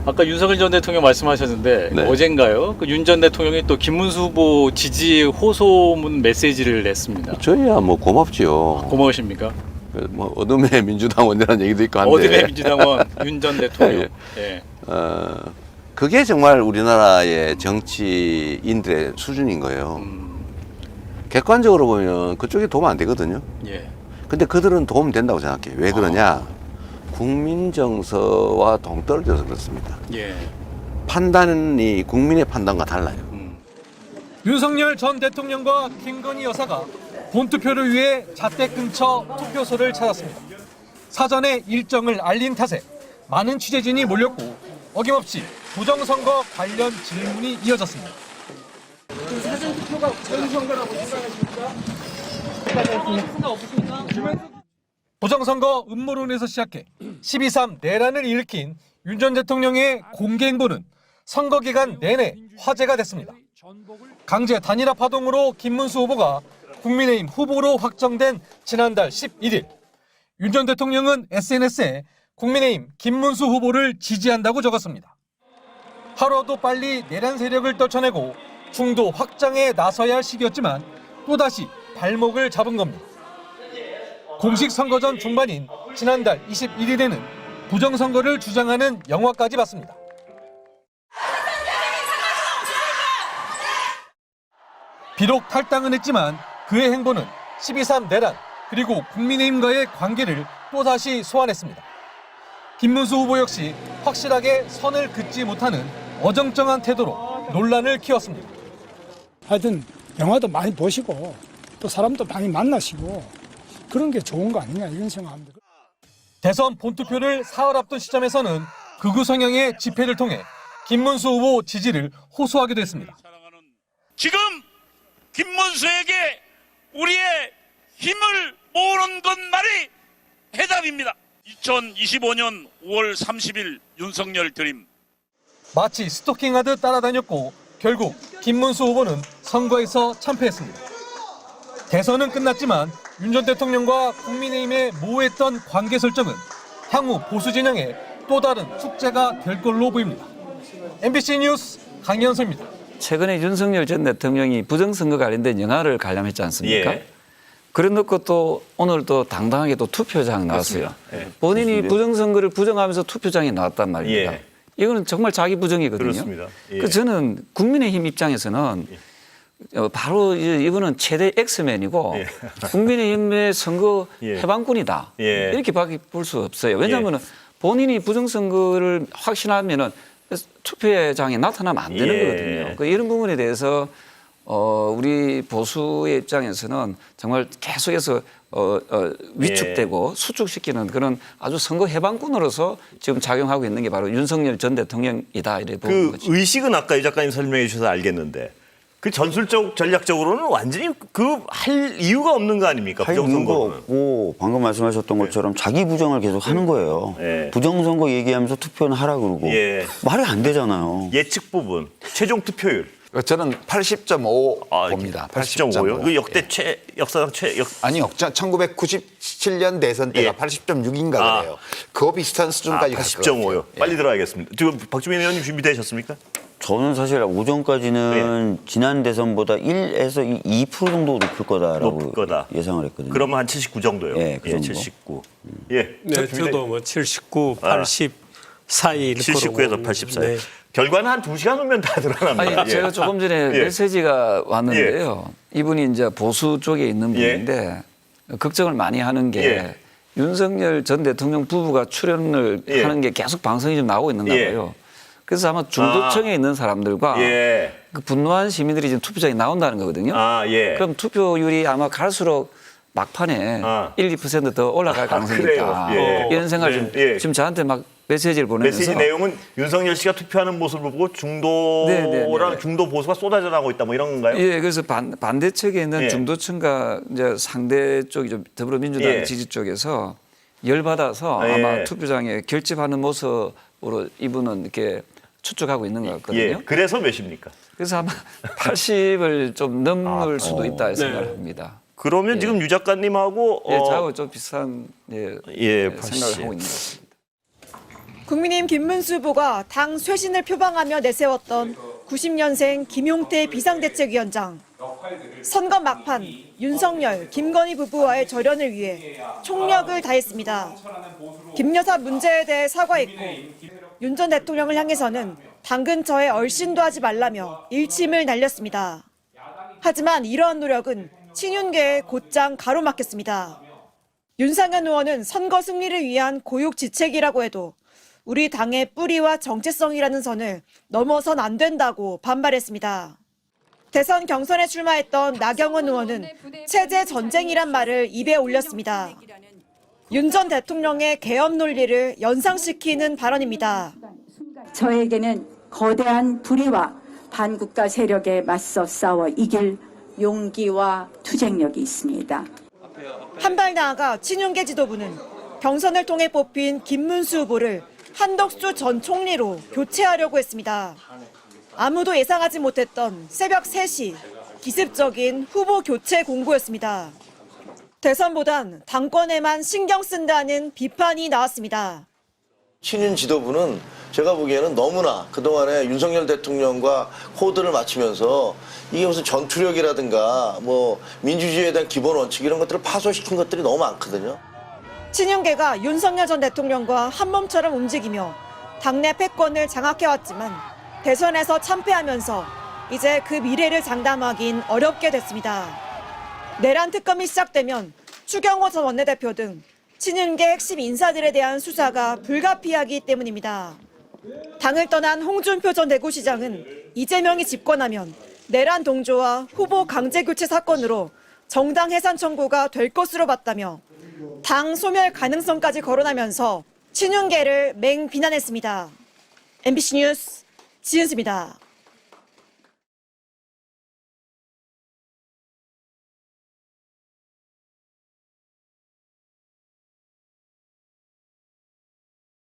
아까 윤석열 전 대통령 말씀하셨는데 네. 어젠가요? 그 윤 전 대통령이 또 김문수 후보 지지 호소문 메시지를 냈습니다. 저희야 뭐 고맙지요. 고마우십니까? 뭐 어둠의 민주당원이라는 얘기도 있고 한데. 어둠의 민주당원 윤 전 대통령. 예. 그게 정말 우리나라의 정치인들의 수준인 거예요. 객관적으로 보면 그쪽에 도움 안 되거든요. 예. 근데 그들은 도움 된다고 생각해요. 왜 그러냐? 국민 정서와 동떨어져서 그렇습니다. 예. 판단이 국민의 판단과 달라요. 윤석열 전 대통령과 김건희 여사가 본투표를 위해 잣대 근처 투표소를 찾았습니다. 사전에 일정을 알린 탓에 많은 취재진이 몰렸고 어김없이 부정선거 관련 질문이 이어졌습니다. 사전 투표가 부정선거라고 생각하십니까? 생각 없으십니까? 부정선거 음모론에서 시작해 12.3 내란을 일으킨 윤 전 대통령의 공개 행보는 선거 기간 내내 화제가 됐습니다. 강제 단일화 파동으로 김문수 후보가 국민의힘 후보로 확정된 지난달 11일 윤 전 대통령은 SNS에 국민의힘 김문수 후보를 지지한다고 적었습니다. 하루도 빨리 내란 세력을 떨쳐내고 중도 확장에 나서야 할 시기였지만 또다시 발목을 잡은 겁니다. 공식 선거 전 중반인 지난달 21일에는 부정선거를 주장하는 영화까지 봤습니다. 비록 탈당은 했지만 그의 행보는 12.3 내란 그리고 국민의힘과의 관계를 또다시 소환했습니다. 김문수 후보 역시 확실하게 선을 긋지 못하는 어정쩡한 태도로 논란을 키웠습니다. 하여튼 영화도 많이 보시고 또 사람도 많이 만나시고 그런 게 좋은 거 아니냐 이런 생각합니다. 대선 본투표를 사흘 앞둔 시점에서는 극우 성향의 집회를 통해 김문수 후보 지지를 호소하기도 했습니다. 지금 김문수에게 우리의 힘을 모으는 것만이 해답입니다. 2025년 5월 30일 윤석열 드림. 마치 스토킹하듯 따라다녔고 결국 김문수 후보는 선거에서 참패했습니다. 대선은 끝났지만 윤 전 대통령과 국민의힘의 모호했던 관계 설정은 향후 보수 진영의 또 다른 숙제가 될 걸로 보입니다. MBC 뉴스 강현서입니다. 최근에 윤석열 전 대통령이 부정선거 관련된 영화를 관람했지 않습니까? 예. 그래 놓고 또 오늘 또 당당하게 또 투표장 나왔어요. 예. 본인이 부정선거를 부정하면서 투표장에 나왔단 말입니다. 예. 이거는 정말 자기 부정이거든요. 그렇습니다. 예. 그 저는 국민의힘 입장에서는 바로 이분은 최대 엑스맨이고 예. 국민의힘의 선거 예. 해방꾼이다. 예. 이렇게 밖에 볼 수 없어요. 왜냐하면 본인이 부정선거를 확신하면은 투표장에 나타나면 안 되는 예. 거거든요. 그 이런 부분에 대해서 우리 보수의 입장에서는 정말 계속해서 위축되고 수축시키는 그런 아주 선거 해방꾼으로서 지금 작용하고 있는 게 바로 윤석열 전 대통령이다 이렇게 보는 그 거죠. 의식은 아까 이 작가님 설명해 주셔서 알겠는데 그 전술적 전략적으로는 완전히 그 할 이유가 없는 거 아닙니까? 할 이유가 부정선거는. 없고 방금 말씀하셨던 것처럼 자기 부정을 계속 하는 거예요. 예. 부정선거 얘기하면서 투표는 하라 그러고 예. 말이 안 되잖아요. 예측 부분, 최종 투표율. 저는 80.5 봅니다. 80.5요? 그 역대 역사상 아니요. 1997년 대선 때가 예. 80.6인가 그래요. 그거 비슷한 수준까지 갈 것 같아요. 80.5요. 빨리 들어가겠습니다. 지금 박주민 의원님 준비되셨습니까? 저는 사실 오전까지는 지난 대선보다 1에서 2% 정도 높을 거다라고 높을 거다. 예상을 했거든요. 그러면 한 79 정도요. 예, 그 정도. 79. 예. 네, 저도 뭐 79, 80 사이일 거로 79에서 80 사이. 네. 결과는 한 2시간 후면 다 드러납니다. 아니, 제가 조금 전에 예. 메시지가 왔는데요. 이분이 이제 보수 쪽에 있는 분인데 걱정을 많이 하는 게 예. 윤석열 전 대통령 부부가 출연을 예. 하는 게 계속 방송이 좀 나오고 있는가 예. 봐요. 그래서 아마 중도층에 있는 사람들과 예. 그 분노한 시민들이 지금 투표장에 나온다는 거거든요. 아, 예. 그럼 투표율이 아마 갈수록 막판에 1, 2%더 올라갈 가능성이 있다. 그래요? 예. 이런 생각을 네. 좀 예. 지금 저한테 막 메시지를 보내면서 메시지 내용은 윤석열 씨가 투표하는 모습을 보고 중도랑 중도 보수가 쏟아져 나오고 있다 뭐 이런 건가요? 예, 그래서 반대측에 있는 예. 중도층과 이제 상대 쪽이죠. 더불어민주당 예. 지지 쪽에서 열받아서 예. 아마 투표장에 결집하는 모습으로 이분은 이렇게 추측하고 있는 것 같거든요. 예. 그래서 몇입니까? 그래서 아마 80을 좀 넘을 수도 있다 생각을 합니다. 그러면 예. 지금 유 작가님하고 예, 저하고 좀 비슷한 예, 생각을 하고 있는 것 같습니다. 국민의힘 김문수 후보가 당 쇄신을 표방하며 내세웠던 90년생 김용태 비상대책위원장. 선거 막판 윤석열, 김건희 부부와의 절연을 위해 총력을 다했습니다. 김 여사 문제에 대해 사과했고 윤 전 대통령을 향해서는 당 근처에 얼씬도 하지 말라며 일침을 날렸습니다. 하지만 이러한 노력은 친윤계에 곧장 가로막혔습니다. 윤상현 의원은 선거 승리를 위한 고육지책이라고 해도 우리 당의 뿌리와 정체성이라는 선을 넘어선 안 된다고 반발했습니다. 대선 경선에 출마했던 나경원 의원은 체제 전쟁이란 말을 입에 올렸습니다. 윤 전 대통령의 계엄 논리를 연상시키는 발언입니다. 저에게는 거대한 불의와 반국가 세력에 맞서 싸워 이길 용기와 투쟁력이 있습니다. 한 발 나아가 친윤계 지도부는 경선을 통해 뽑힌 김문수 후보를 한덕수 전 총리로 교체하려고 했습니다. 아무도 예상하지 못했던 새벽 3시 기습적인 후보 교체 공고였습니다. 대선보단 당권에만 신경 쓴다는 비판이 나왔습니다. 친윤 지도부는 제가 보기에는 너무나 그동안에 윤석열 대통령과 코드를 맞추면서 이게 무슨 전투력이라든가 뭐 민주주의에 대한 기본 원칙 이런 것들을 파손시킨 것들이 너무 많거든요. 친윤계가 윤석열 전 대통령과 한몸처럼 움직이며 당내 패권을 장악해왔지만 대선에서 참패하면서 이제 그 미래를 장담하긴 어렵게 됐습니다. 내란 특검이 시작되면 추경호 전 원내대표 등 친윤계 핵심 인사들에 대한 수사가 불가피하기 때문입니다. 당을 떠난 홍준표 전 대구시장은 이재명이 집권하면 내란 동조와 후보 강제 교체 사건으로 정당 해산 청구가 될 것으로 봤다며 당 소멸 가능성까지 거론하면서 친윤계를 맹비난했습니다. MBC 뉴스 지은수입니다.